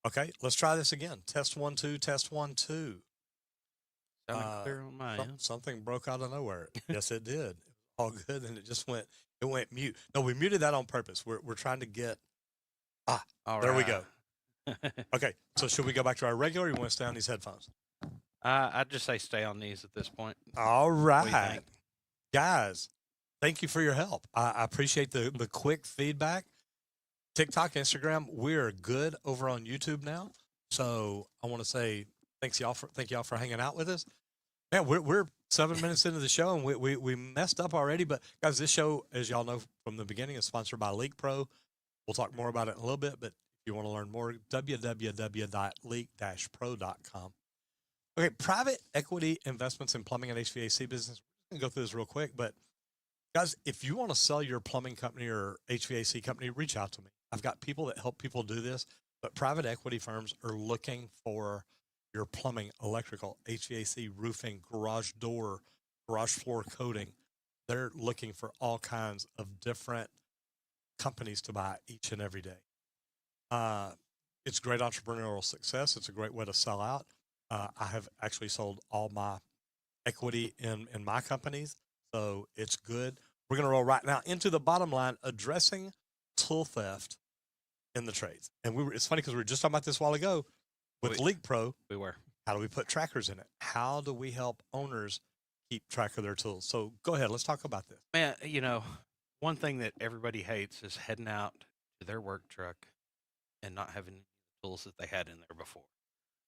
Okay, let's try this again. Test one, two, test one, two. Sounding clear on my end. Something broke out of nowhere. Yes, it did. All good, and it went mute. No, we muted that on purpose. We're trying to get ah. All There we right. go. Okay, so should we go back to our regular? Or you want to stay on these headphones? I'd just say stay on these at this point. All What do you right, think? guys. Thank you for your help. I appreciate the quick feedback. TikTok, Instagram, we're good over on YouTube now. So I want to say thank y'all for hanging out with us. Man, we're 7 minutes into the show and we messed up already. But guys, this show, as y'all know from the beginning, is sponsored by Leak Pro. We'll talk more about it in a little bit, but if you want to learn more, www.leak-pro.com. Okay, private equity investments in plumbing and HVAC business. We're gonna go through this real quick, but guys, if you want to sell your plumbing company or HVAC company, reach out to me. I've got people that help people do this, but private equity firms are looking for your plumbing, electrical, HVAC, roofing, garage door, garage floor coating. They're looking for all kinds of different companies to buy each and every day. It's great entrepreneurial success. It's a great way to sell out. I have actually sold all my equity in my companies, so it's good. We're going to roll right now into the bottom line, addressing tool theft in the trades. And it's funny because we were just talking about this a while ago with We, Leak Pro. we were. How do we put trackers in it? How do we help owners keep track of their tools? So go ahead, let's talk about this. Man, one thing that everybody hates is heading out to their work truck and not having the tools that they had in there before.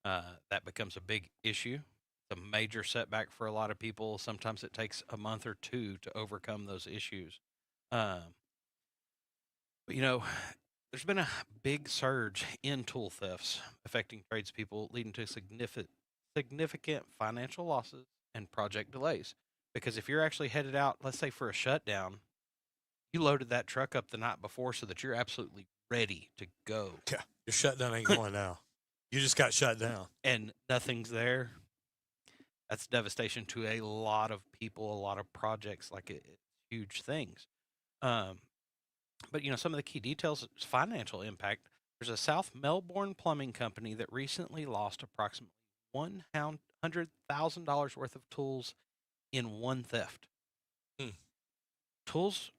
That becomes a big issue. It's a major setback for a lot of people. Sometimes it takes a month or two to overcome those issues. Um, but, there's been a big surge in tool thefts affecting tradespeople, leading to significant financial losses and project delays. Because if you're actually headed out, let's say for a shutdown, you loaded that truck up the night before so that you're absolutely ready to go. Yeah, your shutdown ain't going now. You just got shut down. And nothing's there. That's devastation to a lot of people, a lot of projects, it's huge things. Um, but some of the key details is financial impact. There's a South Melbourne plumbing company that recently lost approximately $100,000 worth of tools in one theft. Hmm. Tools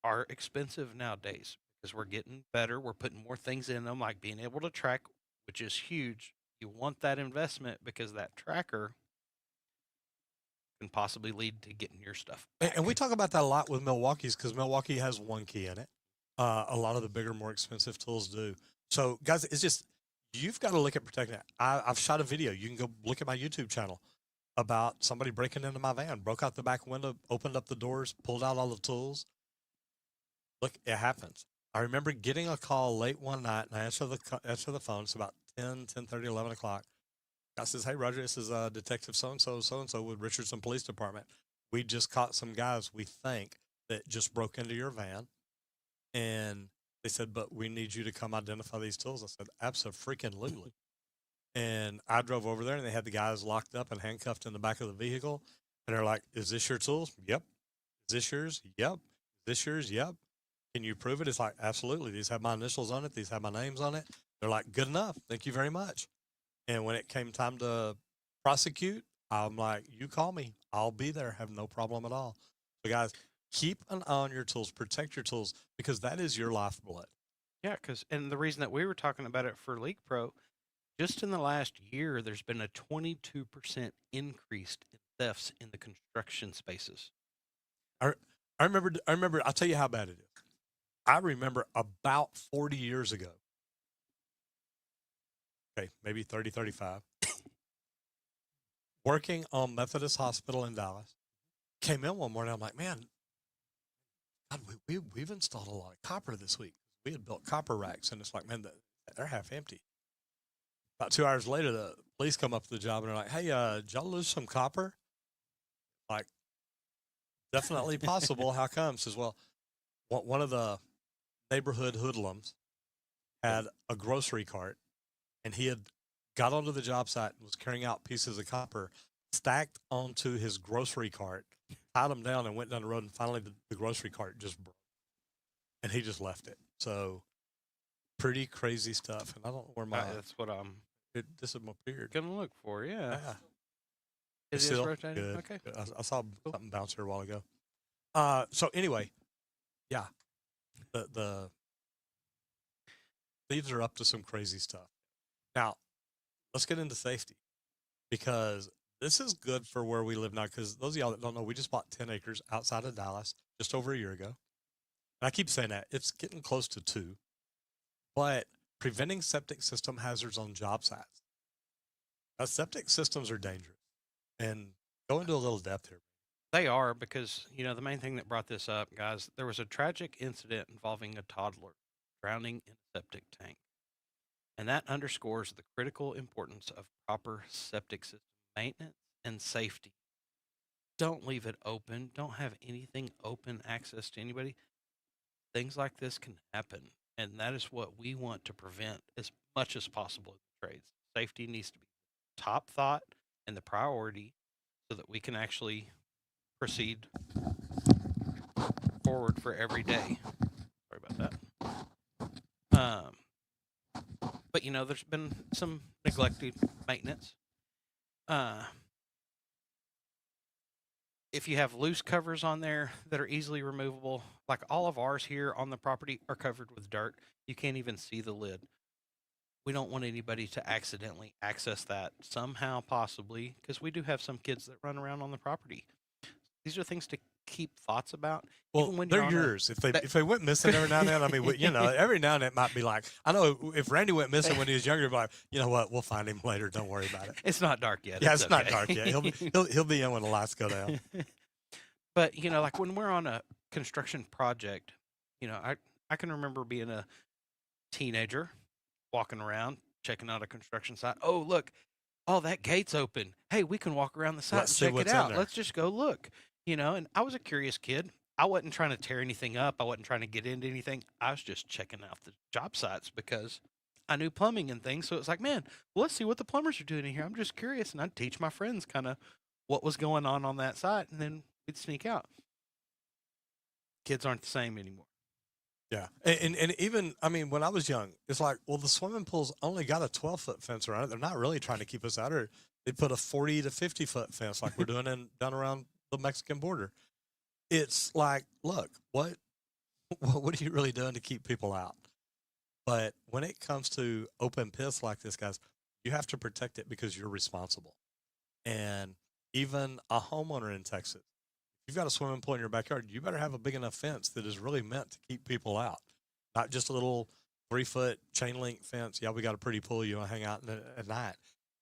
are expensive nowadays because we're getting better. We're putting more things in them, like being able to track, which is huge. You want that investment because that tracker can possibly lead to getting your stuff back. And we talk about that a lot with Milwaukee's because Milwaukee has one key in it. A lot of the bigger, more expensive tools do. So, guys, it's just you've got to look at protecting it. I've shot a video. You can go look at my YouTube channel about somebody breaking into my van, broke out the back window, opened up the doors, pulled out all the tools. Look, it happens. I remember getting a call late one night, and I answer the phone. It's about 10:30, 11 o'clock. I says, "Hey, Roger, this is Detective so and so with Richardson Police Department. We just caught some guys we think that just broke into your van, and they said, but we need you to come identify these tools." I said, "Abso-freaking-lutely." And I drove over there, and they had the guys locked up and handcuffed in the back of the vehicle. And they're like, "Is this your tools?" "Yep." "Is this yours?" "Yep." "Is this yours?" "Yep." "Can you prove it?" It's like, "Absolutely. These have my initials on it. These have my names on it." They're like, "Good enough. Thank you very much." And when it came time to prosecute, I'm like, "You call me. I'll be there. Have no problem at all." So, guys, keep an eye on your tools, protect your tools, because that is your lifeblood. Yeah, and the reason that we were talking about it for Leak Pro, just in the last year, there's been a 22% increase in thefts in the construction spaces. I, I remember, I'll tell you how bad it is. I remember about 40 years ago, okay, maybe 30, 35, working on Methodist Hospital in Dallas. Came in one morning, I'm like, "Man, God, we've installed a lot of copper this week." We had built copper racks, and it's like, "Man, they're half empty." About 2 hours later, the police come up to the job and they're like, "Hey, did y'all lose some copper?" Like, "Definitely possible. How come?" Says, "Well, one of the neighborhood hoodlums had a grocery cart, and he had got onto the job site and was carrying out pieces of copper stacked onto his grocery cart, tied them down, and went down the road. And finally, the grocery cart just broke, and he just left it." So pretty crazy stuff. And I don't know where my That's what I'm this is my beard. gonna look for. Yeah, Yeah, it is still rotating. good. Okay, Good. I saw Cool. something bounce here a while ago. So anyway, yeah, the thieves are up to some crazy stuff. Now, let's get into safety because this is good for where we live now. Because those of y'all that don't know, we just bought 10 acres outside of Dallas just over a year ago. And I keep saying that it's getting close to 2, but preventing septic system hazards on job sites. Now, septic systems are dangerous, and go into a little depth here. they are because the main thing that brought this up, guys. There was a tragic incident involving a toddler drowning in a septic tank, and that underscores the critical importance of proper septic system maintenance and safety. Don't leave it open. Don't have anything open access to anybody. Things like this can happen, and that is what we want to prevent as much as possible in the trades. Safety needs to be top thought and the priority so that we can actually proceed forward for every day. Sorry about that. But there's been some neglected maintenance. If you have loose covers on there that are easily removable, like all of ours here on the property are covered with dirt, you can't even see the lid. We don't want anybody to accidentally access that somehow, possibly, because we do have some kids that run around on the property. These are things to keep thoughts about. Well, even when they're you're on a- yours. If they went missing every now and then, I mean, every now and then it might be like, I know if Randy went missing when he was younger, like, you know what, we'll find him later. Don't worry about it. It's not dark yet. Yeah, it's not okay. dark yet. He'll be in when the lights go down. But like when we're on a construction project, I can remember being a teenager walking around checking out a construction site. Oh, look, that gate's open. Hey, we can walk around the site Let's see and check what's it in out. there. Let's just go look. And I was a curious kid. I wasn't trying to tear anything up. I wasn't trying to get into anything. I was just checking out the job sites because I knew plumbing and things. So it's like, man, well, let's see what the plumbers are doing in here. I'm just curious. And I'd teach my friends kind of what was going on that site. And then we'd sneak out. Kids aren't the same anymore. Yeah. And even, I mean, when I was young, it's like, well, the swimming pool's only got a 12-foot fence around it. They're not really trying to keep us out, or they put a 40 to 50-foot fence like we're doing down around the Mexican border. It's like, look, what are you really doing to keep people out? But when it comes to open pits like this, guys, you have to protect it because you're responsible. And even a homeowner in Texas, you've got a swimming pool in your backyard, you better have a big enough fence that is really meant to keep people out, not just a little 3-foot chain link fence. Yeah, we got a pretty pool. You want to hang out at night.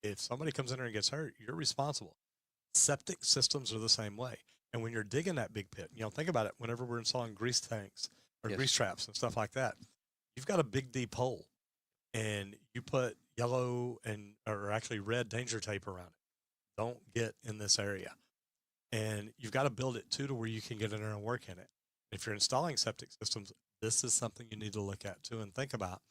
If somebody comes in there and gets hurt, you're responsible. Septic systems are the same way. And when you're digging that big pit, think about it. Whenever we're installing grease tanks or Yes. grease traps and stuff like that, you've got a big deep hole, and you put yellow or actually red danger tape around it. Don't get in this area. And you've got to build it too to where you can get in there and work in it. If you're installing septic systems, this is something you need to look at too and think about.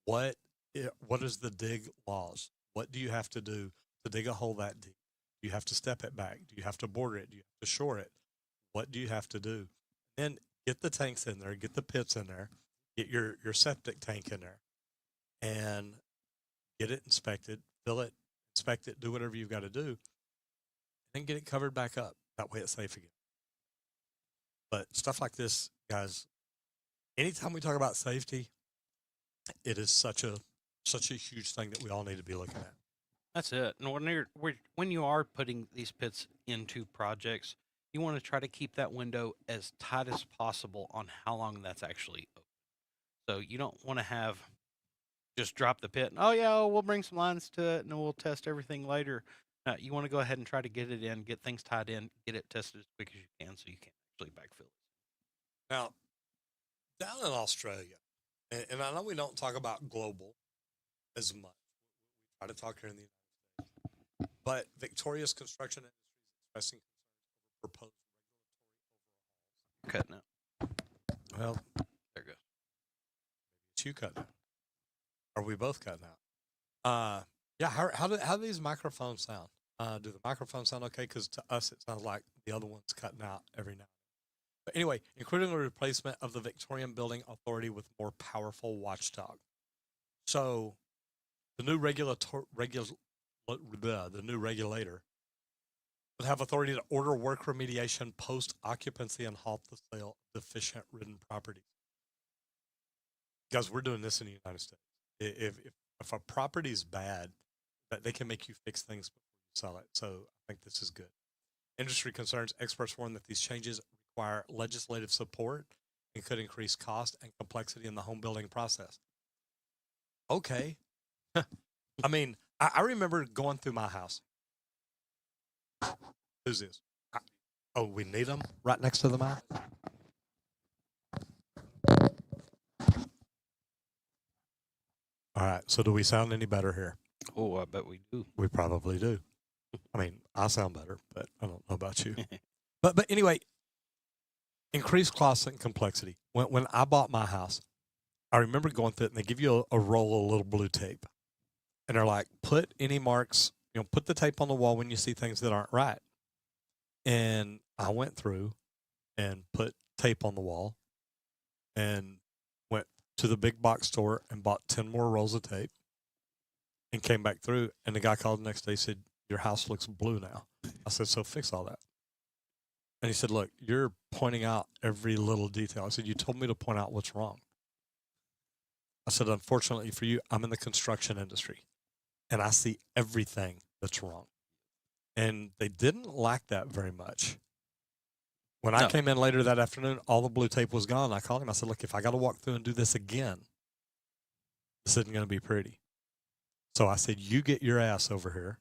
What is the dig laws? What do you have to do to dig a hole that deep? Do you have to step it back? Do you have to border it? Do you have to shore it? What do you have to do? And get the tanks in there, get the pits in there, get your septic tank in there, and get it inspected, fill it, inspect it, do whatever you've got to do, and get it covered back up. That way it's safe again. But stuff like this, guys, anytime we talk about safety, it is such a huge thing that we all need to be looking at. That's it. And when you are putting these pits into projects, you want to try to keep that window as tight as possible on how long that's actually open. So you don't want to have just drop the pit and, oh, yeah, we'll bring some lines to it and we'll test everything later. You want to go ahead and try to get it in, get things tied in, get it tested as quick as you can so you can actually backfill it. Now, down in Australia, and I know we don't talk about global as much. We try to talk here in the United States. But Victoria's construction industry is expressing concerns over proposed Cutting out. regulatory overhauls. Well, There it goes. it's you cutting out. Are we both cutting out? Yeah, how do these microphones sound? Do the microphones sound okay? Because to us, it sounds like the other one's cutting out every now and then. But anyway, including the replacement of the Victorian Building Authority with more powerful watchdog. So the new the new regulator would have authority to order work remediation post occupancy and halt the sale of deficient ridden properties. Guys, we're doing this in the United States. If a property is bad, that they can make you fix things before you sell it. So I think this is good. Industry concerns, experts warn that these changes require legislative support and could increase cost and complexity in the home building process. Okay. I mean, I remember going through my house. Who's this? Oh, we need them right next to the mic? All right. So do we sound any better here? Oh, I bet we do. We probably do. I mean, I sound better, but I don't know about you. But anyway, increased cost and complexity. When I bought my house, I remember going through it, and they give you a roll of little blue tape, and they're like, put any marks, put the tape on the wall when you see things that aren't right. And I went through and put tape on the wall, and went to the big box store and bought 10 more rolls of tape, and came back through, and the guy called the next day, said, your house looks blue now. I said, so fix all that. And he said, look, you're pointing out every little detail. I said, you told me to point out what's wrong. I said, unfortunately for you, I'm in the construction industry, and I see everything that's wrong. And they didn't like that very much. When I came in later that afternoon, all the blue tape was gone. I called him. I said, look, if I got to walk through and do this again, this isn't going to be pretty. So I said, you get your ass over here.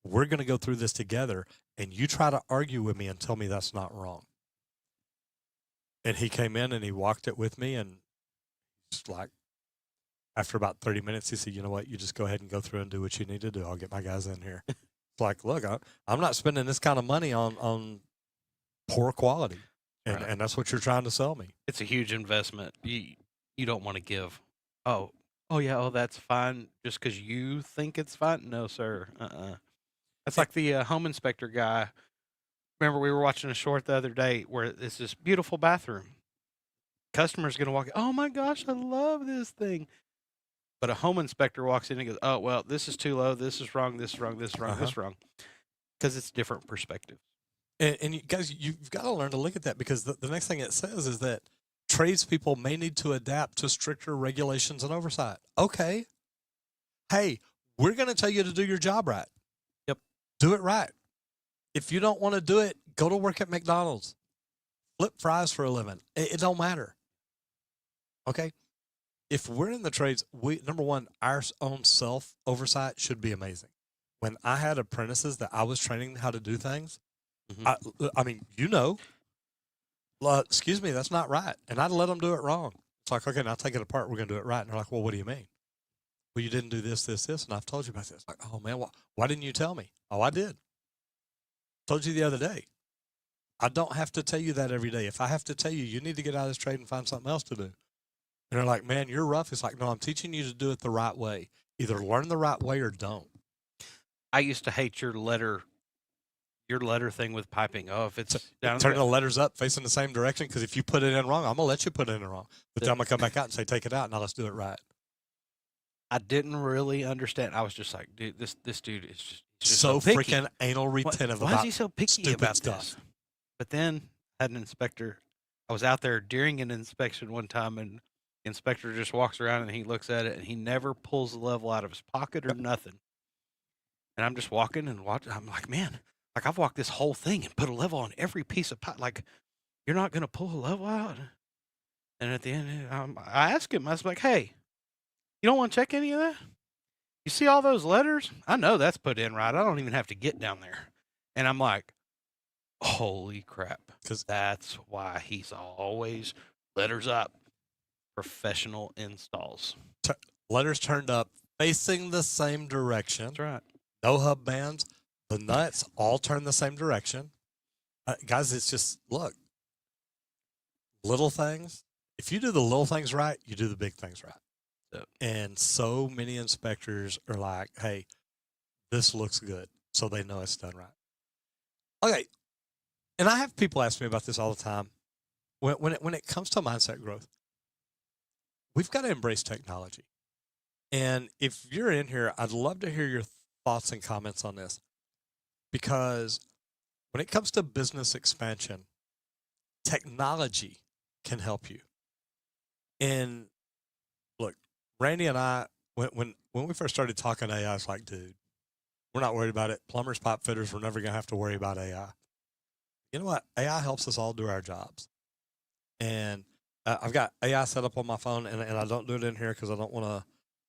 We're going to go through this together, and you try to argue with me and tell me that's not wrong. And he came in and he walked it with me, and just like, after about 30 minutes, he said, you know what, you just go ahead and go through and do what you need to do. I'll get my guys in here. It's like, look, I'm not spending this kind of money on poor quality. And that's what you're trying to sell me. It's a huge investment. You don't want to give, oh, yeah, that's fine just because you think it's fine. No, sir. That's like the home inspector guy. Remember, we were watching a short the other day where it's this beautiful bathroom. Customer's going to walk in, oh my gosh, I love this thing. But a home inspector walks in and goes, oh, well, this is too low. This is wrong. This is wrong. This is wrong. This is wrong. Because it's different perspective. And you guys, you've got to learn to look at that, because the next thing it says is that tradespeople may need to adapt to stricter regulations and oversight. Okay. Hey, we're going to tell you to do your job right. Yep. Do it right. If you don't want to do it, go to work at McDonald's. Flip fries for a living. It don't matter. Okay. If we're in the trades, number one, our own self oversight should be amazing. When I had apprentices that I was training how to do things, I mean, excuse me, that's not right. And I'd let them do it wrong. It's like, okay, now take it apart. We're going to do it right. And they're like, well, what do you mean? Well, you didn't do this, this, this. And I've told you about this. Like, oh man, why didn't you tell me? Oh, I did. Told you the other day. I don't have to tell you that every day. If I have to tell you, you need to get out of this trade and find something else to do. And they're like, man, you're rough. It's like, no, I'm teaching you to do it the right way. Either learn the right way or don't. I used to hate your letter thing with piping. Oh, if it's down turn the letters up facing the same direction, because if you put it in wrong, I'm going to let you put it in wrong. But then I'm going to come back out and say, take it out. Now let's do it right. I didn't really understand. I was just like, dude, this dude is just so freaking anal retentive about why is he so picky about stuff? This? But then I had an inspector. I was out there during an inspection one time, and the inspector just walks around and he looks at it, and he never pulls the level out of his pocket or nothing. And I'm just walking and watching. I'm like, man, like I've walked this whole thing and put a level on every piece of pipe. Like, you're not going to pull a level out? And at the end, I asked him, I was like, hey, you don't want to check any of that? You see all those letters? I know that's put in right. I don't even have to get down there. And I'm like, holy crap. Because that's why he's always letters up. Professional installs. Letters turned up facing the same direction. That's right. No hub bands. The nuts all turn the same direction. Guys, it's just, look, little things. If you do the little things right, you do the big things right. Yep. And so many inspectors are like, hey, this looks good. So they know it's done right. Okay. And I have people ask me about this all the time. When it comes to mindset growth, we've got to embrace technology. And if you're in here, I'd love to hear your thoughts and comments on this, because when it comes to business expansion, technology can help you. And look, Randy and I, when we first started talking AI, it's like, dude, we're not worried about it. Plumbers, pipe fitters, we're never going to have to worry about AI. You know what? AI helps us all do our jobs. And I've got AI set up on my phone, and I don't do it in here because I don't want to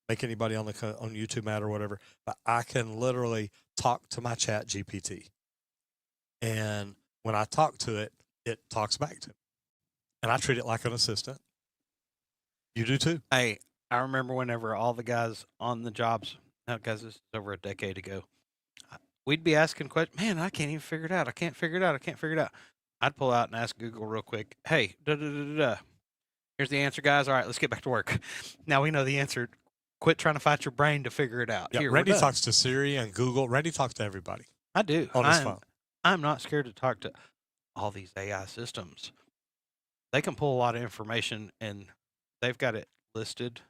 make anybody on YouTube mad or whatever. But I can literally talk to my Chat GPT, and when I talk to it, it talks back to me, and I treat it like an assistant. You do too. Hey, I remember whenever all the guys on the jobs, now guys, this is over a decade ago, we'd be asking questions. Man, I can't even figure it out. I can't figure it out. I can't figure it out. I'd pull out and ask Google real quick. Hey, da da da da da. Here's the answer, guys. All right, let's get back to work. Now we know the answer. Quit trying to fight your brain to figure it out. Yeah, Here, Randy we're done. talks to Siri and Google. Randy talks to everybody I do. on his phone. I'm not scared to talk to all these AI systems. They can pull a lot of information, and they've got it listed.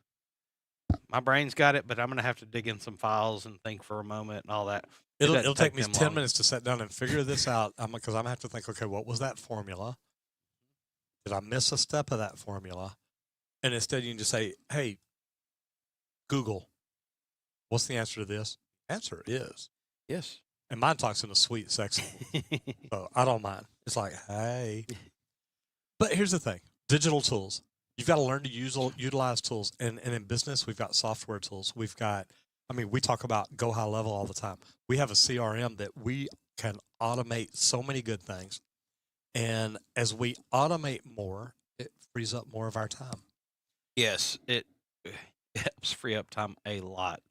My brain's got it, but I'm going to have to dig in some files and think for a moment and all that. It'll take me them 10 long. minutes to sit down and figure this out. Because I'm going to have to think, okay, what was that formula? Did I miss a step of that formula? And instead, you can just say, hey, Google, what's the answer to this? Answer is. Yes. And mine talks in a sweet, sexy. So I don't mind. It's like, hey. But here's the thing, digital tools. You've got to learn to utilize tools. And in business, we've got software tools. We've got, we talk about go high level all the time. We have a CRM that we can automate so many good things. And as we automate more, it frees up more of our time. Yes, it helps free up time a lot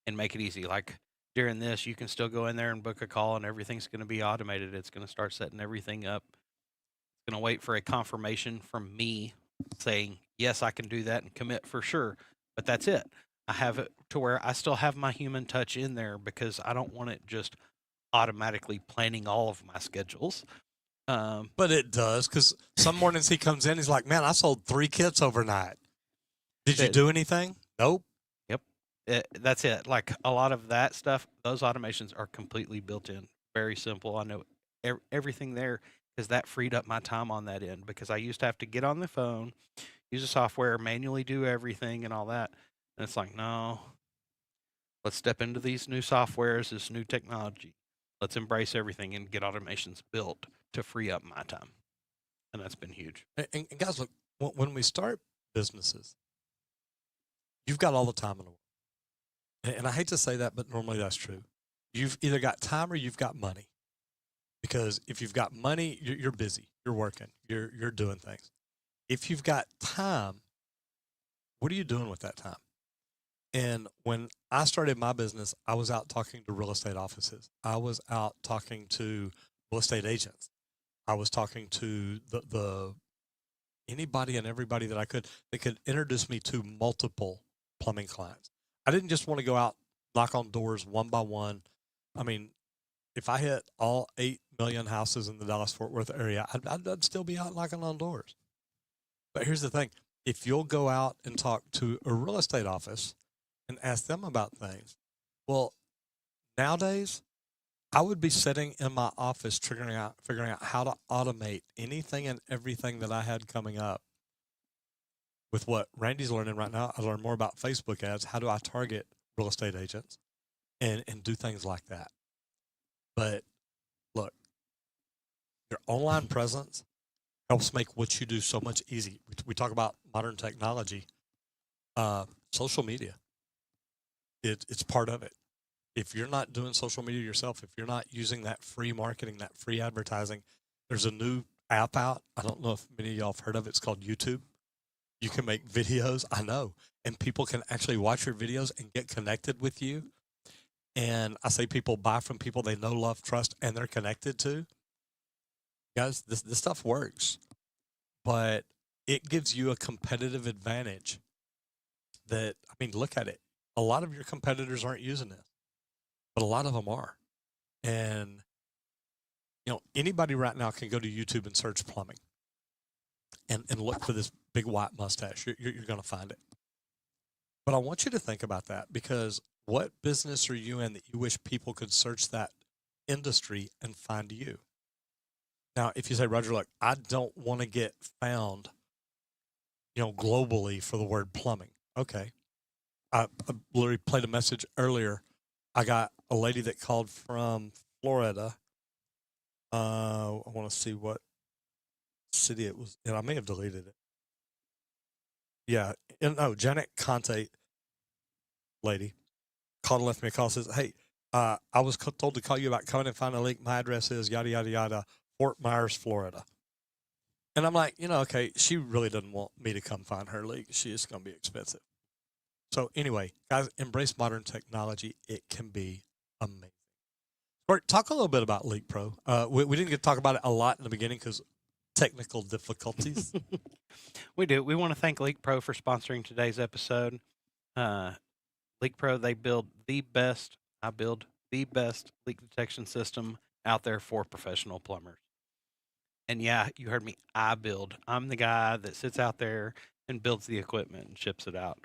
and make it easy. Like during this, you can still go in there and book a call, and everything's going to be automated. It's going to start setting everything up. It's going to wait for a confirmation from me saying, yes, I can do that and commit for sure. But that's it. I have it to where I still have my human touch in there because I don't want it just automatically planning all of my schedules. But it does, because some mornings he comes in, he's like, man, I sold 3 kits overnight. Did you do anything? Nope. Yep. That's it. Like a lot of that stuff, those automations are completely built in. Very simple. I know everything there because that freed up my time on that end because I used to have to get on the phone, use the software, manually do everything and all that. And it's like, no, let's step into these new softwares, this new technology. Let's embrace everything and get automations built to free up my time. And that's been huge. And guys, look, when we start businesses, you've got all the time in the world. And I hate to say that, but normally that's true. You've either got time or you've got money. Because if you've got money, you're busy, you're working, you're doing things. If you've got time, what are you doing with that time? And when I started my business, I was out talking to real estate offices. I was out talking to real estate agents. I was talking to the anybody and everybody that I could that could introduce me to multiple plumbing clients. I didn't just want to go out, knock on doors one by one. If I hit all 8 million houses in the Dallas-Fort Worth area, I'd still be out knocking on doors. But here's the thing. If you'll go out and talk to a real estate office and ask them about things, well, nowadays, I would be sitting in my office figuring out how to automate anything and everything that I had coming up. With what Randy's learning right now, I learned more about Facebook ads. How do I target real estate agents and do things like that? But look, your online presence helps make what you do so much easy. We talk about modern technology, social media. It's part of it. If you're not doing social media yourself, if you're not using that free marketing, that free advertising, there's a new app out. I don't know if many of y'all have heard of it. It's called YouTube. You can make videos, I know, and people can actually watch your videos and get connected with you. And I say people buy from people they know, love, trust, and they're connected to. Guys, this stuff works, but it gives you a competitive advantage that, look at it. A lot of your competitors aren't using this, but a lot of them are. And, anybody right now can go to YouTube and search plumbing and look for this big white mustache. You're going to find it. But I want you to think about that because what business are you in that you wish people could search that industry and find you? Now, if you say, Roger, look, I don't want to get found, globally for the word plumbing. Okay. I literally played a message earlier. I got a lady that called from Florida. I want to see what city it was, and I may have deleted it. Yeah, no, Janet Conte lady called and left me a call. Says, "Hey, I was told to call you about coming and find a leak. My address is yada yada yada, Fort Myers, Florida." And I'm like, okay, she really doesn't want me to come find her leak. She is going to be expensive. So anyway, guys, embrace modern technology. It can be amazing. Bert, talk a little bit about Leak Pro. We didn't get to talk about it a lot in the beginning because technical difficulties. We do. We want to thank Leak Pro for sponsoring today's episode. Leak Pro, they build the best, I build the best leak detection system out there for professional plumbers. And yeah, you heard me, I build. I'm the guy that sits out there and builds the equipment and ships it out.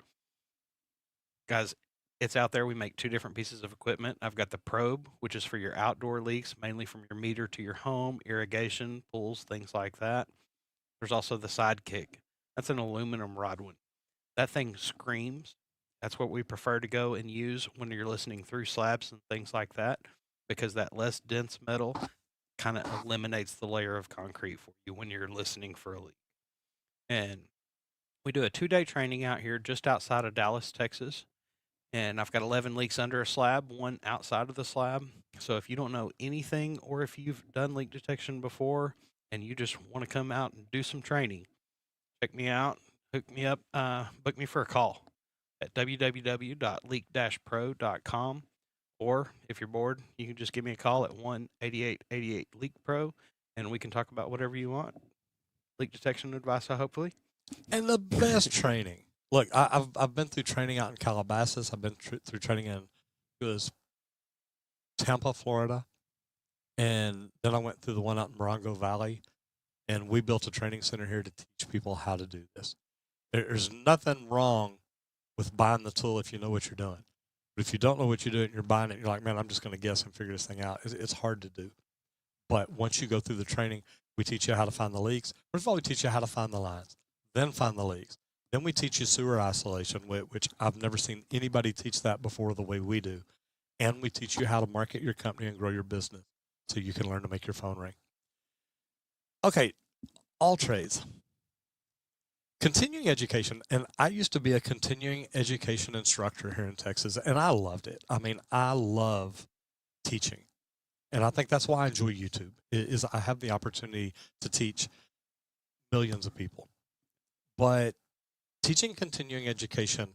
Guys, it's out there. We make two different pieces of equipment. I've got the probe, which is for your outdoor leaks, mainly from your meter to your home, irrigation, pools, things like that. There's also the sidekick. That's an aluminum rod one. That thing screams. That's what we prefer to go and use when you're listening through slabs and things like that, because that less dense metal kind of eliminates the layer of concrete for you when you're listening for a leak. And we do a 2-day training out here just outside of Dallas, Texas. And I've got 11 leaks under a slab, one outside of the slab. So if you don't know anything, or if you've done leak detection before and you just want to come out and do some training, check me out, hook me up, book me for a call at www.leak-pro.com. Or if you're bored, you can just give me a call at 1-8888-LEAK-PRO, and we can talk about whatever you want. Leak detection advice, hopefully. And the best training. Look, I've been through training out in Calabasas. I've been through training in Tampa, Florida, and then I went through the one out in Morongo Valley, and we built a training center here to teach people how to do this. There's nothing wrong with buying the tool if you know what you're doing. But if you don't know what you're doing, you're buying it, you're like, man, I'm just going to guess and figure this thing out. It's hard to do. But once you go through the training, we teach you how to find the leaks. First of all, we teach you how to find the lines, then find the leaks. Then we teach you sewer isolation, which I've never seen anybody teach that before the way we do. And we teach you how to market your company and grow your business so you can learn to make your phone ring. Okay, all trades. Continuing education, and I used to be a continuing education instructor here in Texas, and I loved it. I mean, I love teaching. And I think that's why I enjoy YouTube, is I have the opportunity to teach millions of people. But teaching continuing education,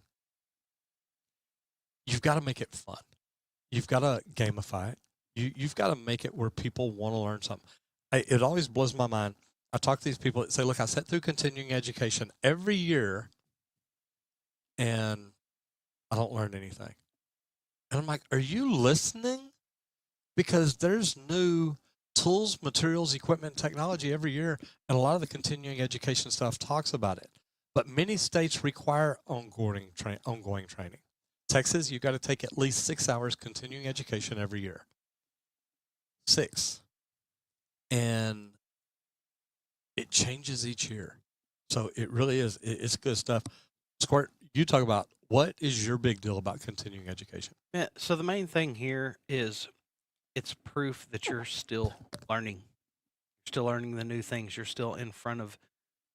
you've got to make it fun. You've got to gamify it. You've got to make it where people want to learn something. It always blows my mind. I talk to these people that say, look, I sat through continuing education every year and I don't learn anything. And I'm like, are you listening? Because there's new tools, materials, equipment, technology every year. And a lot of the continuing education stuff talks about it. But many states require ongoing training. Texas, you've got to take at least 6 hours continuing education every year. 6. And it changes each year. So it really is. It's good stuff. Squirt, you talk about what is your big deal about continuing education? Yeah, so the main thing here is it's proof that you're still learning. You're still learning the new things. You're still in front of,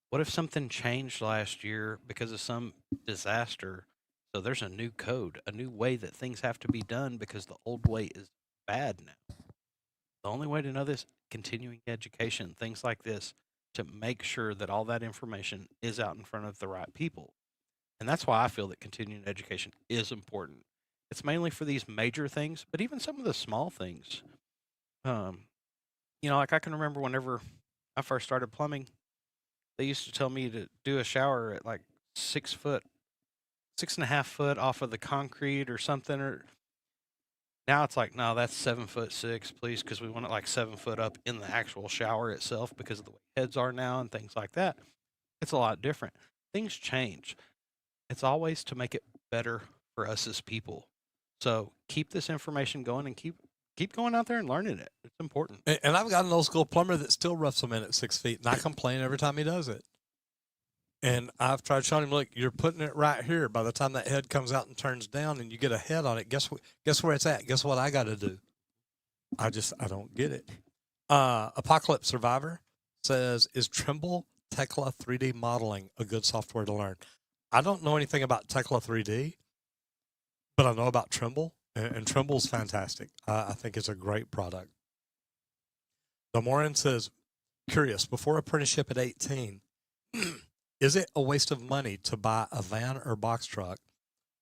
what if something changed last year because of some disaster? So there's a new code, a new way that things have to be done because the old way is bad now. The only way to know this, continuing education, things like this, to make sure that all that information is out in front of the right people. And that's why I feel that continuing education is important. It's mainly for these major things, but even some of the small things. Like I can remember whenever I first started plumbing, they used to tell me to do a shower at like 6 foot, 6.5 foot off of the concrete or something. Or now it's like, no, that's 7'6", please, because we want it like 7 foot up in the actual shower itself because of the way heads are now and things like that. It's a lot different. Things change. It's always to make it better for us as people. So keep this information going and keep going out there and learning it. It's important. And I've got an old school plumber that still roughs them in at 6 feet, and I complain every time he does it. And I've tried showing him, look, you're putting it right here. By the time that head comes out and turns down, and you get a head on it, guess where it's at? Guess what I got to do? I don't get it. Apocalypse Survivor says, is Trimble Tekla 3D modeling a good software to learn? I don't know anything about Tekla 3D, but I know about Trimble, and Trimble's fantastic. I think it's a great product. Demorin says, curious, before apprenticeship at 18, is it a waste of money to buy a van or box truck,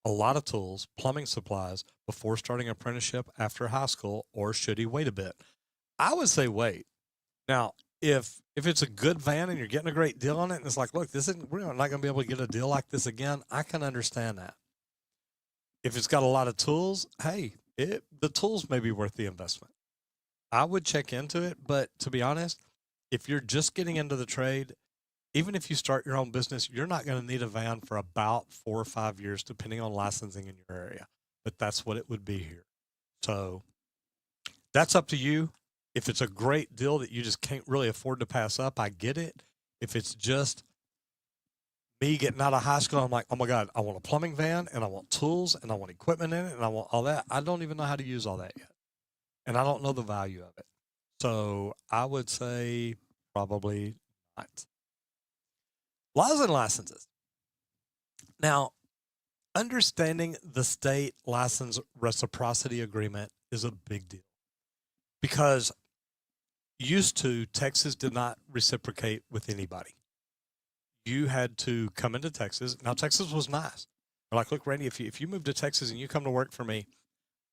a lot of tools, plumbing supplies before starting apprenticeship after high school, or should he wait a bit? I would say wait. Now, if it's a good van and you're getting a great deal on it, and it's like, look, we're not going to be able to get a deal like this again, I can understand that. If it's got a lot of tools, hey, the tools may be worth the investment. I would check into it, but to be honest, if you're just getting into the trade, even if you start your own business, you're not going to need a van for about 4 or 5 years, depending on licensing in your area. But that's what it would be here. So that's up to you. If it's a great deal that you just can't really afford to pass up, I get it. If it's just me getting out of high school, I'm like, oh my God, I want a plumbing van, and I want tools, and I want equipment in it, and I want all that. I don't even know how to use all that yet. And I don't know the value of it. So I would say probably not. Laws and licenses. Now, understanding the state license reciprocity agreement is a big deal, because used to, Texas did not reciprocate with anybody. You had to come into Texas. Now, Texas was nice. They're like, look, Randy, if you move to Texas and you come to work for me,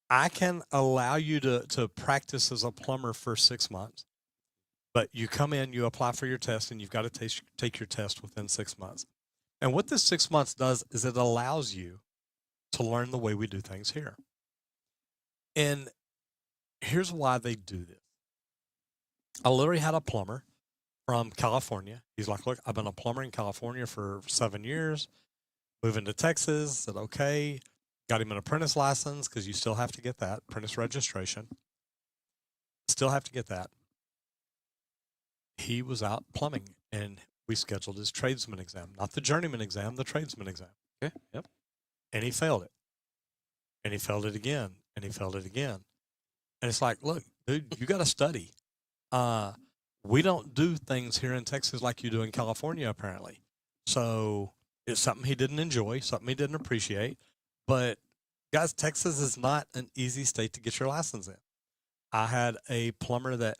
I can allow you to practice as a plumber for 6 months. But you come in, you apply for your test, and you've got to take your test within 6 months. And what this 6 months does is it allows you to learn the way we do things here. And here's why they do this. I literally had a plumber from California. He's like, look, I've been a plumber in California for 7 years, moving to Texas, said, okay, got him an apprentice license, because you still have to get that, apprentice registration. Still have to get that. He was out plumbing, and we scheduled his tradesman exam, not the journeyman exam, the tradesman exam. Okay. Yep. And he failed it. And he failed it again, and he failed it again. And it's like, look, dude, you got to study. We don't do things here in Texas like you do in California, apparently. So it's something he didn't enjoy, something he didn't appreciate. But guys, Texas is not an easy state to get your license in. I had a plumber that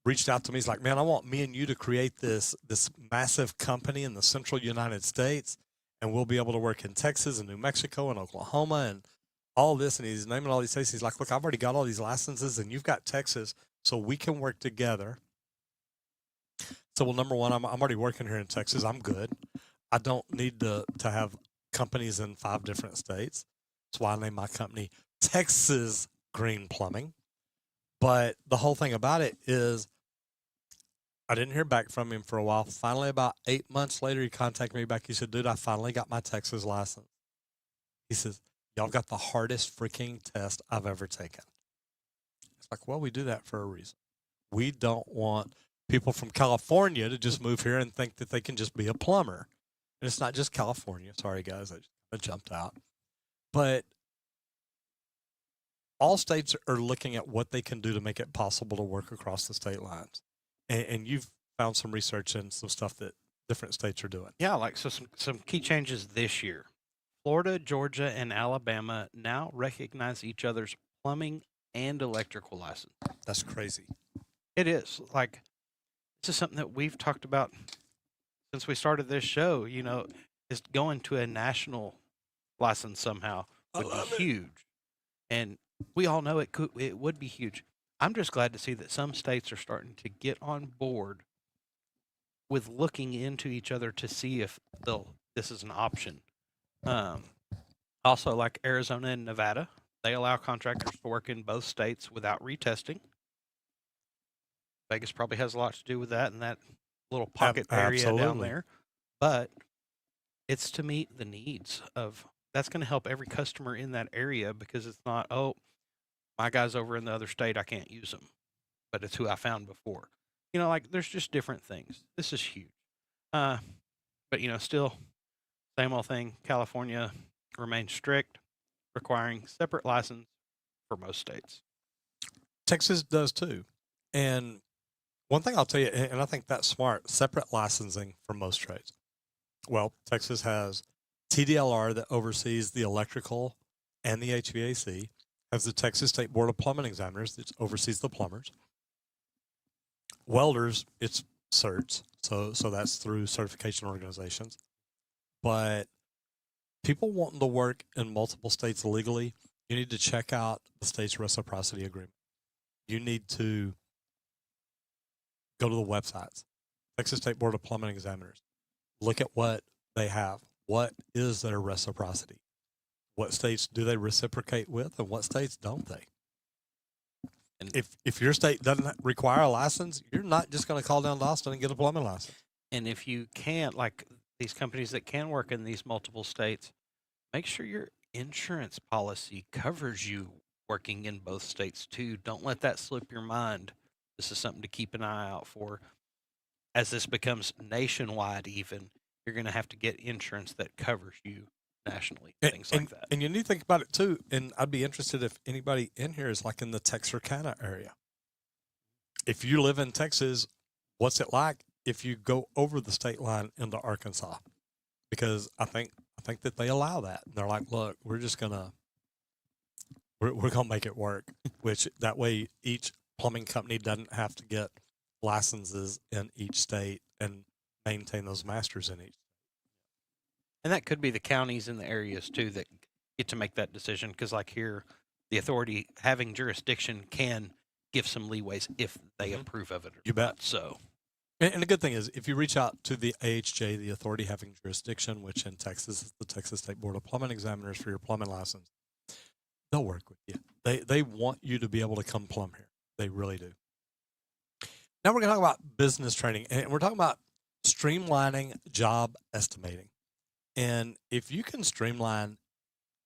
reached out to me. He's like, man, I want me and you to create this massive company in the central United States, and we'll be able to work in Texas and New Mexico and Oklahoma and all this. And he's naming all these states. He's like, look, I've already got all these licenses, and you've got Texas, so we can work together. So, well, number one, I'm already working here in Texas. I'm good. I don't need to have companies in 5 different states. That's why I named my company Texas Green Plumbing. But the whole thing about it is I didn't hear back from him for a while. Finally, about 8 months later, he contacted me back. He said, dude, I finally got my Texas license. He says, y'all got the hardest freaking test I've ever taken. It's like, well, we do that for a reason. We don't want people from California to just move here and think that they can just be a plumber. And it's not just California. Sorry, guys, I jumped out. But all states are looking at what they can do to make it possible to work across the state lines. And you've found some research and some stuff that different states are doing. Yeah, like so some key changes this year. Florida, Georgia, and Alabama now recognize each other's plumbing and electrical license. That's crazy. It is. Like, this is something that we've talked about since we started this show, is going to a national license somehow would be huge. And we all know it would be huge. I'm just glad to see that some states are starting to get on board with looking into each other to see if this is an option. Also, like Arizona and Nevada, they allow contractors to work in both states without retesting. Vegas probably has a lot to do with that and that little pocket area down there. But it's to meet the needs of that's going to help every customer in that area because it's not, oh, my guy's over in the other state, I can't use him, but it's who I found before. Like there's just different things. This is huge. Uh, but still same old thing. California remains strict, requiring separate license for most states. Texas does too. And one thing I'll tell you, and I think that's smart, separate licensing for most trades. Well, Texas has TDLR that oversees the electrical and the HVAC, has the Texas State Board of Plumbing Examiners that oversees the plumbers. Welders, it's certs, so that's through certification organizations. But people wanting to work in multiple states legally, you need to check out the state's reciprocity agreement. You need to go to the websites, Texas State Board of Plumbing Examiners. Look at what they have. What is their reciprocity? What states do they reciprocate with, and what states don't they? And if your state doesn't require a license, you're not just going to call down to Austin and get a plumbing license. And if you can't, like these companies that can work in these multiple states, make sure your insurance policy covers you working in both states too. Don't let that slip your mind. This is something to keep an eye out for. As this becomes nationwide, even, you're going to have to get insurance that covers you nationally, things like that. And you need to think about it too. And I'd be interested if anybody in here is like in the Texarkana area. If you live in Texas, what's it like if you go over the state line into Arkansas? Because I think that they allow that. They're like, look, we're gonna make it work. Which that way each plumbing company doesn't have to get licenses in each state and maintain those masters in each. And that could be the counties in the areas too that get to make that decision. Because like here, the authority having jurisdiction can give some leeways if they approve of it. You bet. Not. So, and the good thing is, if you reach out to the AHJ, the authority having jurisdiction, which in Texas is the Texas State Board of Plumbing Examiners for your plumbing license, they'll work with you. They want you to be able to come plumb here. They really do. Now we're going to talk about business training, and we're talking about streamlining job estimating. And if you can streamline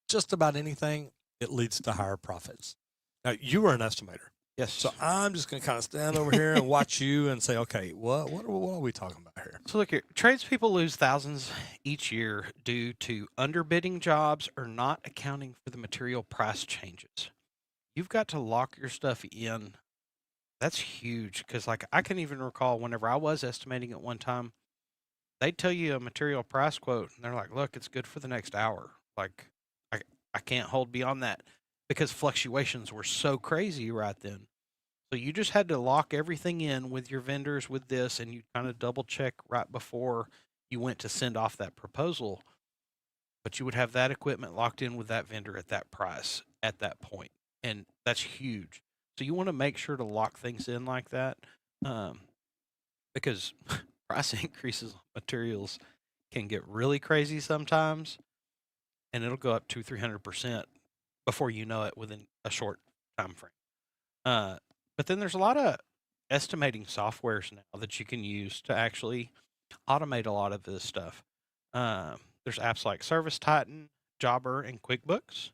just about anything, it leads to higher profits. Now, you are an estimator. yes. So I'm just going to kind of stand over here and watch you and say, okay, what are we talking about here? So look here, tradespeople lose thousands each year due to underbidding jobs or not accounting for the material price changes. You've got to lock your stuff in. That's huge because, like, I can even recall whenever I was estimating at one time, they'd tell you a material price quote, and they're like, look, it's good for the next hour. Like, I can't hold beyond that because fluctuations were so crazy right then. So you just had to lock everything in with your vendors with this, and you kind of double check right before you went to send off that proposal. But you would have that equipment locked in with that vendor at that price at that point. And that's huge. So you want to make sure to lock things in like that because price increases on materials can get really crazy sometimes, and it'll go up 200-300% before you know it within a short time frame. But then there's a lot of estimating softwares now that you can use to actually automate a lot of this stuff. There's apps like Service Titan, Jobber, and QuickBooks.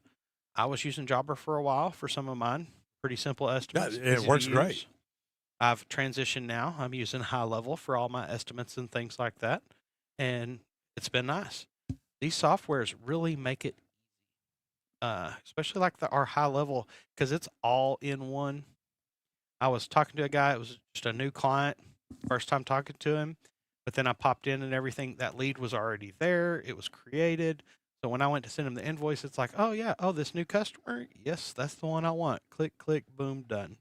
I was using Jobber for a while for some of mine. Pretty simple estimates. Yeah, it works great. I've transitioned now. I'm using High Level for all my estimates and things like that. And it's been nice. These softwares really make it, especially like our High Level, because it's all in one. I was talking to a guy. It was just a new client, first time talking to him. But then I popped in and everything. That lead was already there. It was created. So when I went to send him the invoice, it's like, oh, yeah. Oh, this new customer? Yes, that's the one I want. Click, click, boom, done.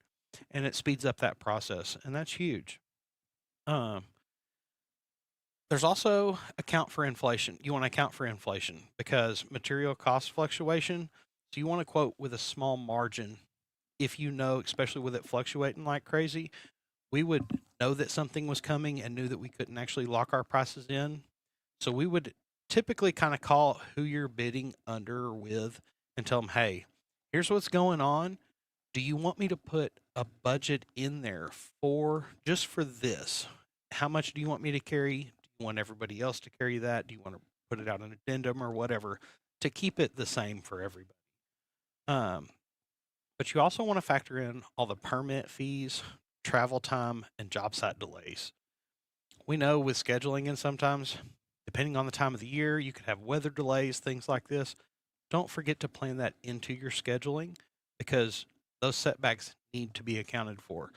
And it speeds up that process. And that's huge. There's also account for inflation. You want to account for inflation because material cost fluctuation. So you want to quote with a small margin. If you know, especially with it fluctuating like crazy, we would know that something was coming and knew that we couldn't actually lock our prices in. So we would typically kind of call who you're bidding under or with and tell them, hey, here's what's going on. Do you want me to put a budget in there for just for this? How much do you want me to carry? Do you want everybody else to carry that? Do you want to put it out an addendum or whatever? to keep it the same for everybody. Um, but you also want to factor in all the permit fees, travel time, and job site delays. We know with scheduling, and sometimes, depending on the time of the year, you could have weather delays, things like this. Don't forget to plan that into your scheduling because those setbacks need to be accounted for.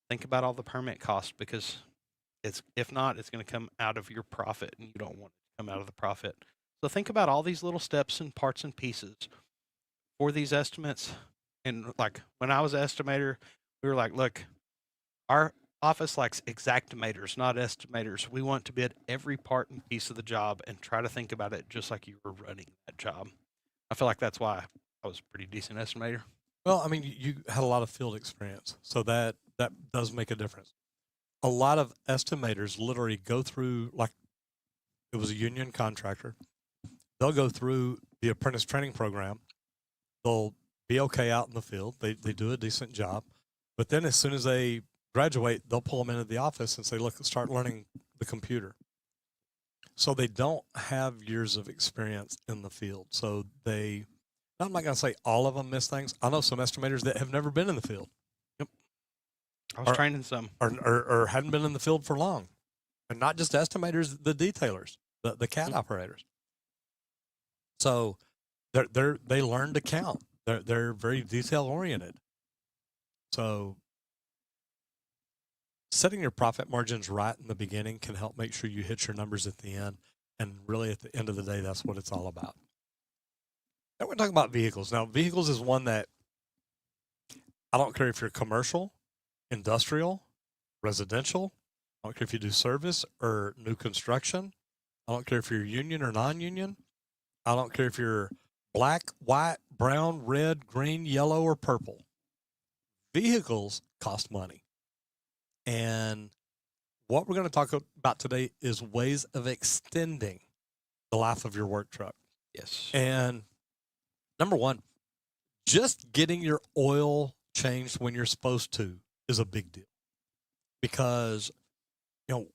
Think about all the permit costs because if not, it's going to come out of your profit and you don't want it to come out of the profit. So think about all these little steps and parts and pieces for these estimates. And like when I was an estimator, we were like, look, our office likes exactimators, not estimators. We want to bid every part and piece of the job and try to think about it just like you were running that job. I feel like that's why I was a pretty decent estimator. Well, I mean, you had a lot of field experience, so that does make a difference. A lot of estimators literally go through, like, it was a union contractor. They'll go through the apprentice training program. They'll be okay out in the field. They do a decent job, but then as soon as they graduate, they'll pull them into the office and say, "Look, start learning the computer." So they don't have years of experience in the field. So I'm not going to say all of them miss things. I know some estimators that have never been in the field. Yep. I was training some. Or hadn't been in the field for long. And not just estimators, the detailers, the CAD operators. So they learn to count. They're very detail oriented. So setting your profit margins right in the beginning can help make sure you hit your numbers at the end. And really, at the end of the day, that's what it's all about. Now we're talking about vehicles. Now, vehicles is one that I don't care if you're commercial, industrial, residential. I don't care if you do service or new construction. I don't care if you're union or non-union. I don't care if you're black, white, brown, red, green, yellow, or purple. Vehicles cost money. And what we're going to talk about today is ways of extending the life of your work truck. Yes. And number one, just getting your oil changed when you're supposed to is a big deal because,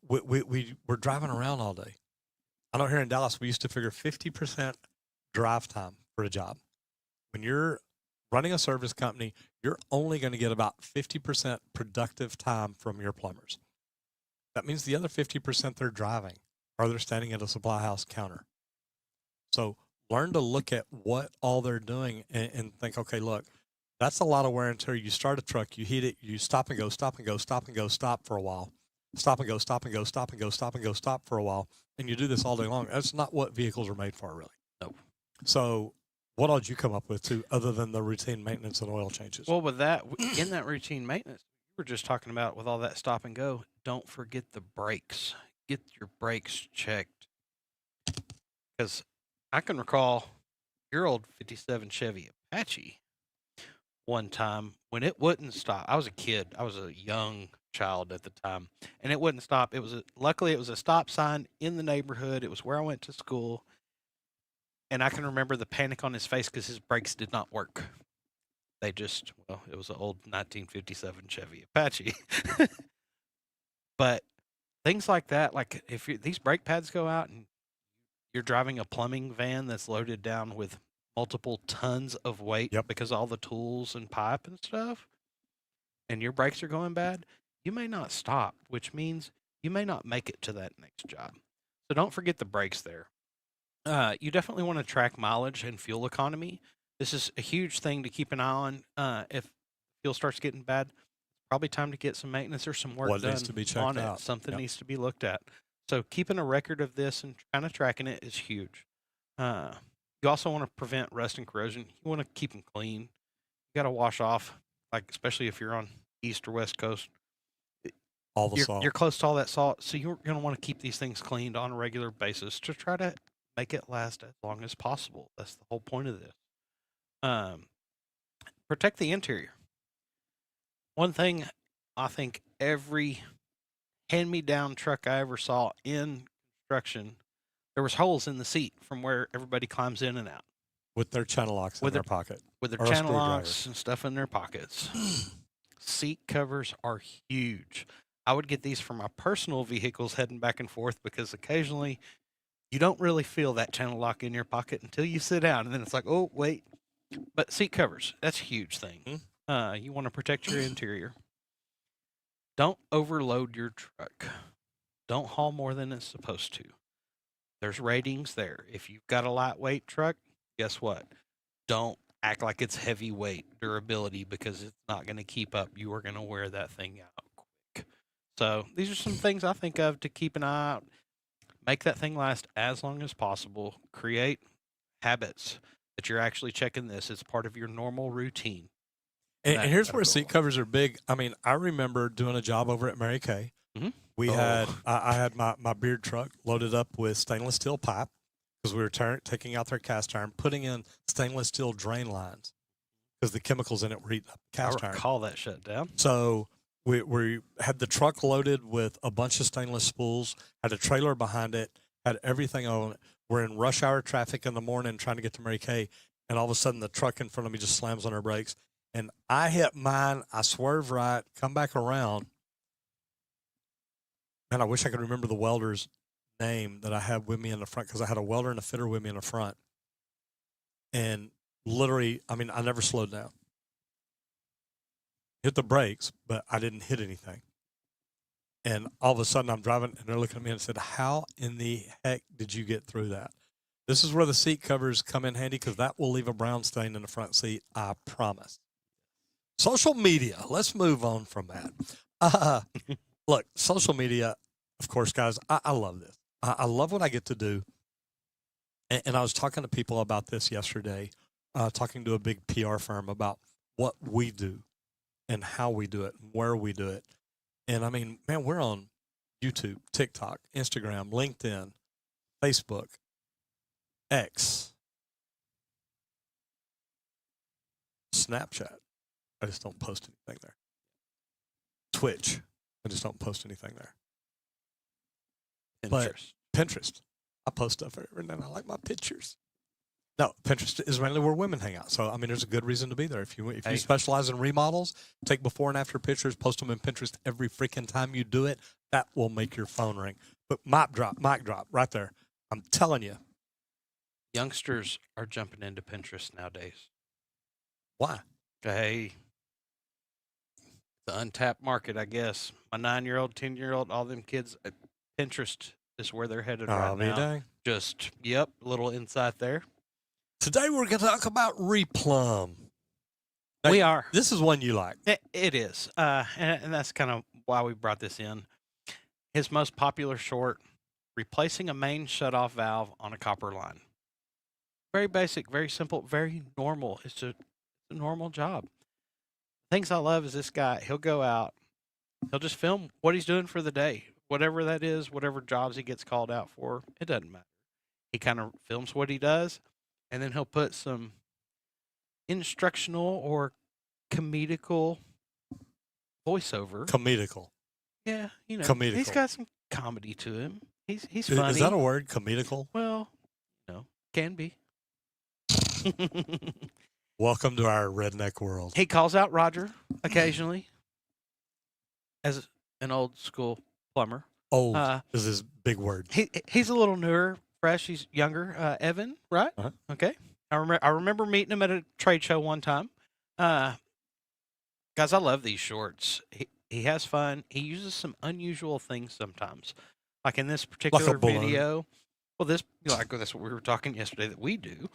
we're driving around all day. I know here in Dallas, we used to figure 50% drive time for a job. When you're running a service company, you're only going to get about 50% productive time from your plumbers. That means the other 50% they're driving or they're standing at a supply house counter. So learn to look at what all they're doing and think, okay, look, that's a lot of wear and tear. You start a truck, you heat it, you stop and go, stop and go, stop and go, stop for a while. Stop and go, stop and go, stop and go, stop and go, stop for a while. And you do this all day long. That's not what vehicles are made for, really. No. So what all did you come up with, too, other than the routine maintenance and oil changes? Well, with that, in that routine maintenance, we were just talking about with all that stop and go, don't forget the brakes. Get your brakes checked. Because I can recall your old 57 Chevy Apache one time when it wouldn't stop. I was a kid. I was a young child at the time, and it wouldn't stop. Luckily it was a stop sign in the neighborhood. It was where I went to school, and I can remember the panic on his face because his brakes did not work. They just it was an old 1957 Chevy Apache. But things like that, like if these brake pads go out and you're driving a plumbing van that's loaded down with multiple tons of weight because all the tools and pipe and stuff, and your brakes are going bad, you may not stop, which means you may not make it to that next job. So don't forget the brakes there. You definitely want to track mileage and fuel economy. This is a huge thing to keep an eye on. If fuel starts getting bad, probably time to get some maintenance or some work done needs to be checked on out. it. Something needs to be looked at. So keeping a record of this and kind of tracking it is huge. You also want to prevent rust and corrosion. You want to keep them clean. You got to wash off, like especially if you're on East or West Coast. All the salt. You're close to all that salt, so you're going to want to keep these things cleaned on a regular basis to try to make it last as long as possible. That's the whole point of this. Protect the interior. One thing I think every hand-me-down truck I ever saw in construction, there was holes in the seat from where everybody climbs in and out. With their channel locks in their pocket. With their channel locks and stuff in their pockets. Seat covers are huge. I would get these for my personal vehicles heading back and forth because occasionally You don't really feel that channel lock in your pocket until you sit down, and then it's like, oh wait. But seat covers, that's a huge thing. You want to protect your interior. Don't overload your truck. Don't haul more than it's supposed to. There's ratings there. If you've got a lightweight truck, guess what? Don't act like it's heavyweight durability because it's not going to keep up. You are going to wear that thing out quick. So these are some things I think of to keep an eye out. Make that thing last as long as possible. Create habits that you're actually checking this. It's part of your normal routine. And here's where seat covers are big. I mean, I remember doing a job over at Mary Kay. Mm-hmm. We had I had my beard truck loaded up with stainless steel pipe because we were taking out their cast iron, putting in stainless steel drain lines because the chemicals in it were eating up cast iron. I recall that shut down. So we had the truck loaded with a bunch of stainless spools, had a trailer behind it, had everything on it. We're in rush hour traffic in the morning trying to get to Mary Kay, and all of a sudden the truck in front of me just slams on her brakes. And I hit mine, I swerve right, come back around. And I wish I could remember the welder's name that I had with me in the front because I had a welder and a fitter with me in the front. And literally, I mean, I never slowed down. Hit the brakes, but I didn't hit anything. And all of a sudden I'm driving and they're looking at me and said, how in the heck did you get through that? This is where the seat covers come in handy because that will leave a brown stain in the front seat, I promise. Social media. Let's move on from that. Look, social media, of course, guys, I love this. I love what I get to do. And I was talking to people about this yesterday, talking to a big PR firm about what we do and how we do it and where we do it. And I mean, man, we're on YouTube, TikTok, Instagram, LinkedIn, Facebook, X, Snapchat. I just don't post anything there. Twitch. I just don't post anything there. But Pinterest. I post stuff every now and then. I like my pictures. No, Pinterest is mainly where women hang out. So, I mean, there's a good reason to be there. If you specialize in remodels, take before and after pictures, post them in Pinterest every freaking time you do it. That will make your phone ring. But mic drop right there. I'm telling you. Youngsters are jumping into Pinterest nowadays. Why? Hey, the untapped market, I guess. My 9-year-old, 10-year-old, all them kids, Pinterest is where they're headed right now. Dang. Just, yep, a little insight there. Today we're going to talk about Replumb. Now, we are. This is one you like. It is. And that's kind of why we brought this in. His most popular short, replacing a main shutoff valve on a copper line. Very basic, very simple, very normal. It's a normal job. Things I love is this guy, he'll go out, he'll just film what he's doing for the day. Whatever that is, whatever jobs he gets called out for, it doesn't matter. He kind of films what he does, and then he'll put some instructional or comedical voiceover. Comedical. Yeah, you know, comedical. He's got some comedy to him. He's funny. Is that a word, comedical? Well, can be. Welcome to our redneck world. He calls out Roger occasionally as an old school plumber. Old is his big word. He's a little newer, fresh. He's younger. Evan, right? Uh-huh. Okay. I remember meeting him at a trade show one time. Guys, I love these shorts. He has fun. He uses some unusual things sometimes, like in this particular video. Well, that's what we were talking yesterday that we do.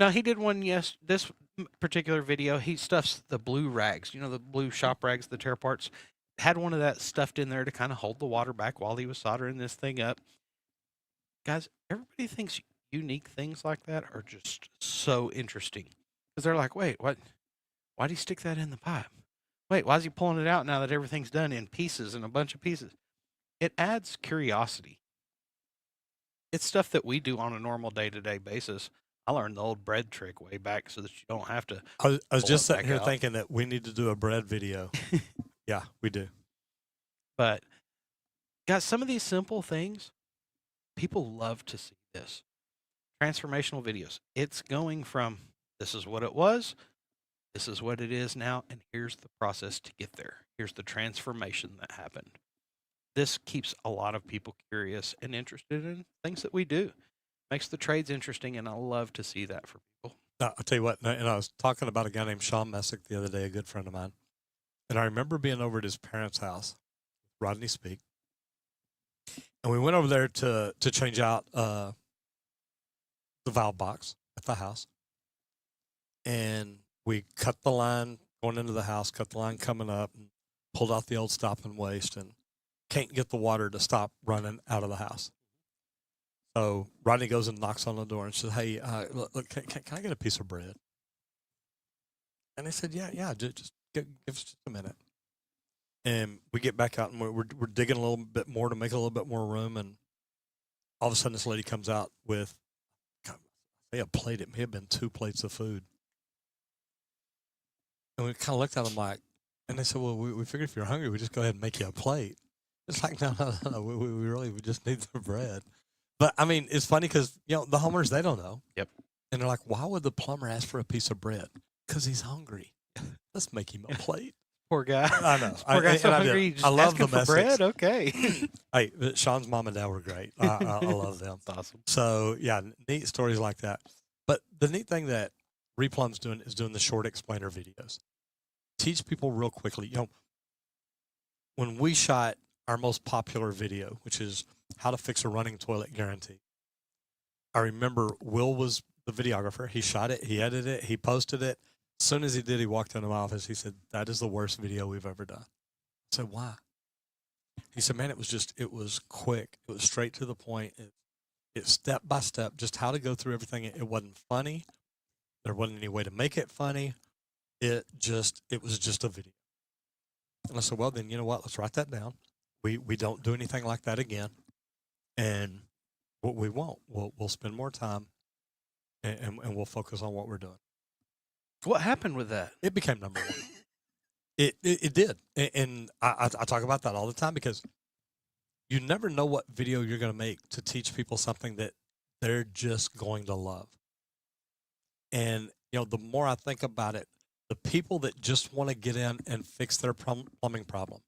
No, he did one. Yes, this particular video, he stuffs the blue rags. The blue shop rags, the tear parts. Had one of that stuffed in there to kind of hold the water back while he was soldering this thing up. Guys, everybody thinks unique things like that are just so interesting because they're like, wait, what? Why'd he stick that in the pipe? Wait, why is he pulling it out now that everything's done in pieces and a bunch of pieces? It adds curiosity. It's stuff that we do on a normal day-to-day basis. I learned the old bread trick way back so that you don't have to. I was just sitting here thinking that we need to do a bread video. Yeah, we do. But, guys, some of these simple things, people love to see this. Transformational videos. It's going from this is what it was, this is what it is now, and here's the process to get there. Here's the transformation that happened. this keeps a lot of people curious and interested in things that we do. Makes the trades interesting, and I love to see that for people. I'll tell you what, and I was talking about a guy named Sean Messick the other day, a good friend of mine. And I remember being over at his parents' house, Rodney Speak. And we went over there to change out the valve box at the house. And we cut the line going into the house, cut the line coming up, and pulled out the old stop and waste, and can't get the water to stop running out of the house. So Rodney goes and knocks on the door and says, "Hey, look, can I get a piece of bread?" And they said, "Yeah, just give us just a minute." And we get back out and we're digging a little bit more to make a little bit more room. And all of a sudden, this lady comes out with, God, a plate. It may have been 2 plates of food. And we kind of looked at them like, and they said, "Well, we figured if you're hungry, we just go ahead and make you a plate." It's like, no. We just need the bread. But I mean, it's funny because, the homeowners, they don't know. Yep. And they're like, "Why would the plumber ask for a piece of bread?" Because he's hungry. Let's make him a plate. Poor guy. I know. Poor guy's so and hungry. I love the for message. bread. Okay. Hey, Sean's mom and dad were great. I love them. That's awesome. So yeah, neat stories like that. But the neat thing that Replum's doing is doing the short explainer videos. Teach people real quickly. When we shot our most popular video, which is how to fix a running toilet guarantee, I remember Will was the videographer. He shot it, he edited it, he posted it. As soon as he did, he walked into my office. He said, "That is the worst video we've ever done." I said, "Why?" He said, "Man, it was quick. It was straight to the point. It's step by step, just how to go through everything. It wasn't funny. There wasn't any way to make it funny. It was just a video." And I said, "Well, then, you know what? Let's write that down. We don't do anything like that again. And what we won't, we'll spend more time and we'll focus on what we're doing." What happened with that? It became number one. It did. And I talk about that all the time because you never know what video you're going to make to teach people something that they're just going to love. And, the more I think about it, the people that just want to get in and fix their plumbing problem.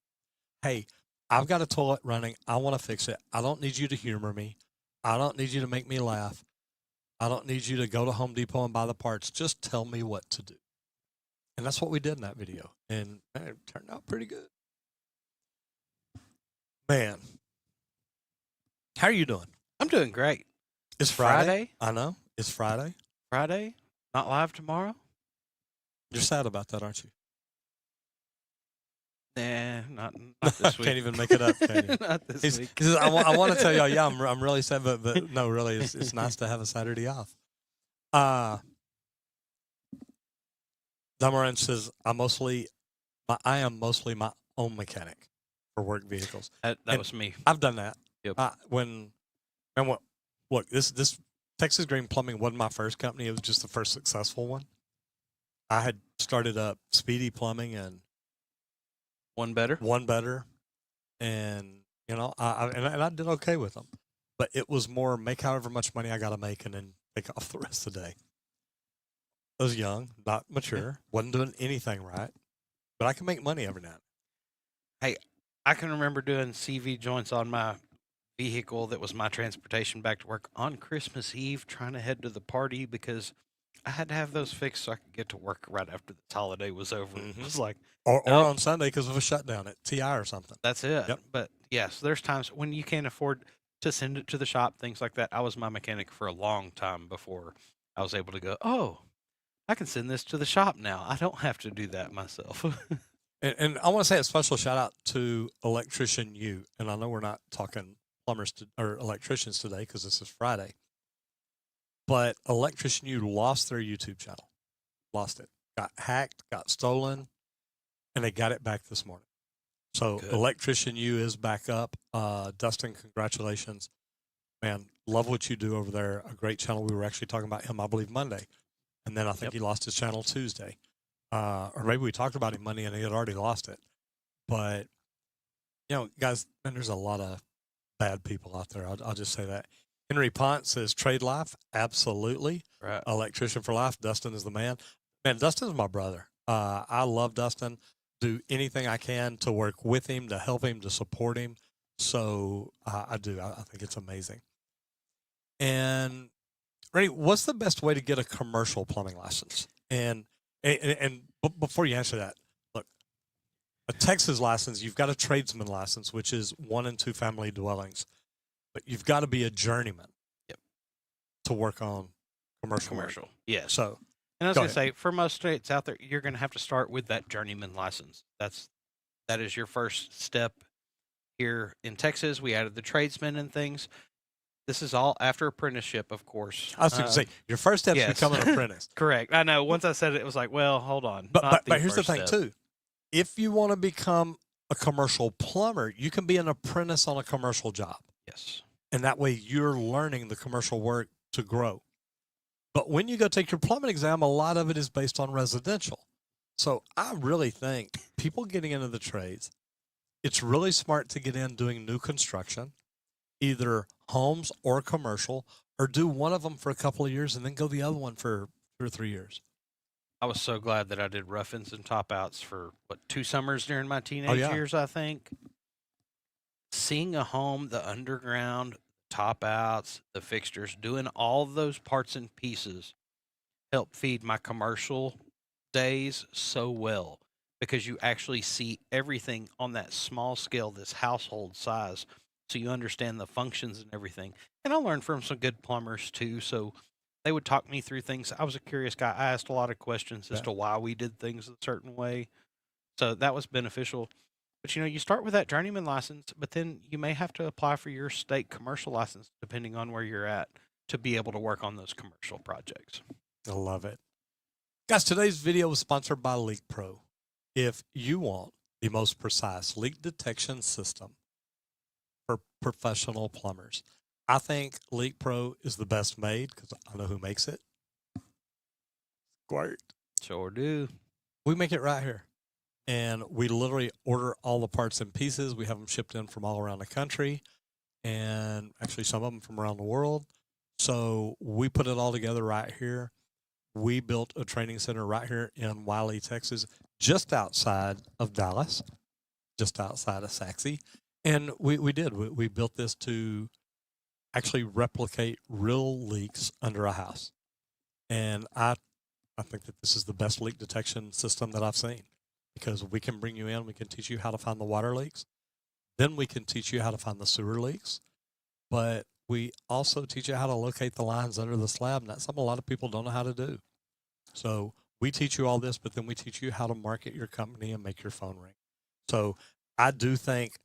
Hey, I've got a toilet running. I want to fix it. I don't need you to humor me. I don't need you to make me laugh. I don't need you to go to Home Depot and buy the parts. Just tell me what to do. And that's what we did in that video. And man, it turned out pretty good. Man, how are you doing? I'm doing great. It's Friday. I know. It's Friday. Friday? Not live tomorrow? You're sad about that, aren't you? Nah, not this week. Can't even make it up, can you? Not this week. He says, I want to tell y'all, yeah, I'm really sad, but no, really, it's nice to have a Saturday off. Damaran says, I am mostly my own mechanic for work vehicles. That was me. I've done that. Yep. Look, this Texas Green Plumbing wasn't my first company. It was just the first successful one. I had started up Speedy Plumbing and One Better, and I did okay with them. But it was more make however much money I got to make and then take off the rest of the day. I was young, not mature, wasn't doing anything right, but I can make money every now and then. Hey, I can remember doing CV joints on my vehicle that was my transportation back to work on Christmas Eve, trying to head to the party because I had to have those fixed so I could get to work right after this holiday was over. Mm-hmm. It was like, or on Sunday because of a shutdown at TI or something. That's it. Yep. But yes, there's times when you can't afford to send it to the shop, things like that. I was my mechanic for a long time before I was able to go, oh, I can send this to the shop now. I don't have to do that myself. And I want to say a special shout out to Electrician U. And I know we're not talking plumbers or electricians today because this is Friday. But Electrician U lost their YouTube channel. Lost it. Got hacked, got stolen, and they got it back this morning. So Good. Electrician U is back up. Dustin, congratulations. Man, love what you do over there. A great channel. We were actually talking about him, I believe, Monday. And then I think he lost his channel Tuesday. Or maybe we talked about him Monday and he had already lost it. But, guys, man, there's a lot of bad people out there. I'll just say that. Henry Pont says, trade life. Absolutely. Right. Electrician for life. Dustin is the man. Man, Dustin's my brother. I love Dustin. Do anything I can to work with him, to help him, to support him. So I do. I think it's amazing. And Ray, what's the best way to get a commercial plumbing license? And before you answer that, look, a Texas license, you've got a tradesman license, which is 1 and 2 family dwellings, but you've got to be a journeyman. Yep. To work on commercial. Commercial. Yes. So, and I was go going to ahead. say, for most states out there, you're going to have to start with that journeyman license. That is your first step. Here in Texas, we added the tradesmen and things. This is all after apprenticeship, of course. I was going to say, your first step is yes. become an apprentice. Correct. I know. Once I said it, it was like, well, hold on. But here's the thing, step. too. If you want to become a commercial plumber, you can be an apprentice on a commercial job. Yes. And that way you're learning the commercial work to grow. But when you go take your plumbing exam, a lot of it is based on residential. So I really think people getting into the trades, it's really smart to get in doing new construction, either homes or commercial, or do one of them for a couple of years and then go the other one for 2 or 3 years. I was so glad that I did rough-ins and top-outs for, 2 summers during my teenage years, I think. Seeing a home, the underground, top-outs, the fixtures, doing all those parts and pieces helped feed my commercial days so well, because you actually see everything on that small scale, this household size, so you understand the functions and everything. And I learned from some good plumbers too, so they would talk me through things. I was a curious guy. I asked a lot of questions as to why we did things a certain way, so that was beneficial. But you start with that journeyman license, but then you may have to apply for your state commercial license depending on where you're at to be able to work on those commercial projects. I love it. Guys, today's video was sponsored by Leak Pro. If you want the most precise leak detection system for professional plumbers, I think Leak Pro is the best made because I know who makes it. Great. Sure do. We make it right here. And we literally order all the parts and pieces. We have them shipped in from all around the country and actually some of them from around the world. So we put it all together right here. We built a training center right here in Wiley, Texas, just outside of Dallas, just outside of Saxe. And we did. We built this to actually replicate real leaks under a house. And I think that this is the best leak detection system that I've seen, because we can bring you in, we can teach you how to find the water leaks. Then we can teach you how to find the sewer leaks. But we also teach you how to locate the lines under the slab, and that's something a lot of people don't know how to do. So we teach you all this, but then we teach you how to market your company and make your phone ring. So I think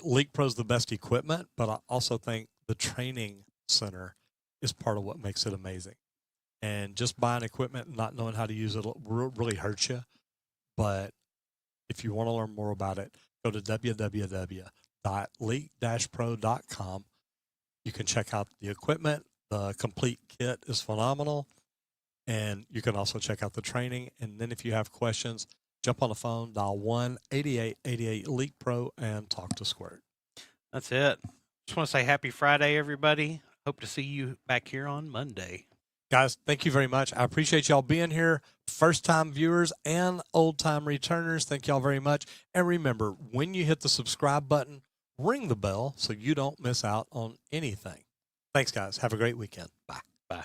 Leak Pro is the best equipment, but I also think the training center is part of what makes it amazing. And just buying equipment and not knowing how to use it really hurts you. But if you want to learn more about it, go to www.leak-pro.com. You can check out the equipment. The complete kit is phenomenal. And you can also check out the training. And then if you have questions, jump on the phone, dial 1-8888-LEAK-PRO, and talk to Squirt. That's it. Just want to say happy Friday, everybody. Hope to see you back here on Monday. Guys, thank you very much. I appreciate y'all being here. First-time viewers and old-time returners, thank y'all very much. And remember, when you hit the subscribe button, ring the bell so you don't miss out on anything. Thanks, guys. Have a great weekend. Bye. Bye.